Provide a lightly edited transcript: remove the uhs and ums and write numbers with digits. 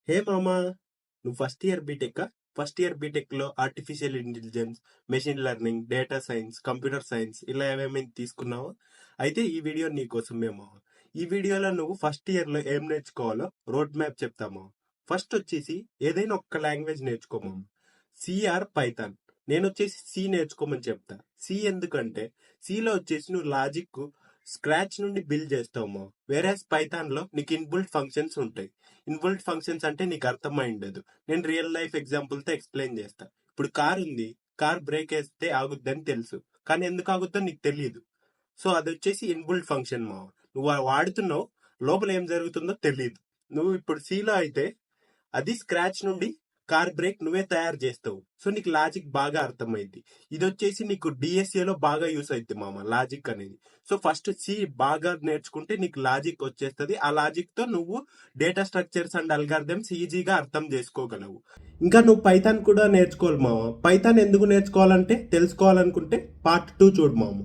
హే మామా, నువ్వు first year B Tech first year B Tech లో artificial intelligence, machine learning, data science, computer science ఇలా ఏమేమి తీసుకున్నావో అయితే ఈ వీడియో నీకోసమే మామ. ఈ వీడియోలో నువ్వు ఫస్ట్ ఇయర్ లో ఏం నేర్చుకోవాలో రోడ్ మ్యాప్ చెప్తాము. ఫస్ట్ వచ్చేసి ఏదైనా ఒక్క లాంగ్వేజ్ నేర్చుకోమాము. CR Python. నేను వచ్చేసి సి నేర్చుకోమని చెప్తా. సి ఎందుకంటే సిలో వచ్చేసి నువ్వు లాజిక్ స్క్రాచ్ నుండి బిల్డ్ చేస్తావు. వేరే పైథాన్ లో నీకు ఇన్బుల్ట్ ఫంక్షన్స్ ఉంటాయి. ఇన్బుల్ట్ ఫంక్షన్స్ అంటే నీకు అర్థమైండదు. నేను రియల్ లైఫ్ ఎగ్జాంపుల్ తో ఎక్స్ప్లెయిన్ చేస్తా. ఇప్పుడు కార్ ఉంది, కార్ బ్రేక్ వేస్తే ఆగుద్దని తెలుసు, కానీ ఎందుకు ఆగుద్దో నీకు తెలియదు. సో అది వచ్చేసి ఇన్బుల్ట్ ఫంక్షన్ మావ. నువ్వు వాడుతున్నావు, లోపల ఏం జరుగుతుందో తెలియదు. నువ్వు ఇప్పుడు సీలో అయితే అది స్క్రాచ్ నుండి కార్ బ్రేక్ నువ్వే తయారు చేస్తావు. సో నీకు లాజిక్ బాగా అర్థమైంది. ఇది వచ్చేసి నీకు డిఎస్ఏలో బాగా యూస్ అవుతుంది మామ, లాజిక్ అనేది. సో ఫస్ట్ సి బాగా నేర్చుకుంటే నీకు లాజిక్ వచ్చేస్తుంది. ఆ లాజిక్ తో నువ్వు డేటా స్ట్రక్చర్స్ అండ్ అల్గారిథమ్స్ ఈజీగా అర్థం చేసుకోగలవు. ఇంకా నువ్వు పైథాన్ కూడా నేర్చుకోవాలి మామ. పైథాన్ ఎందుకు నేర్చుకోవాలంటే తెలుసుకోవాలనుకుంటే పార్ట్ 2 చూడు మామ.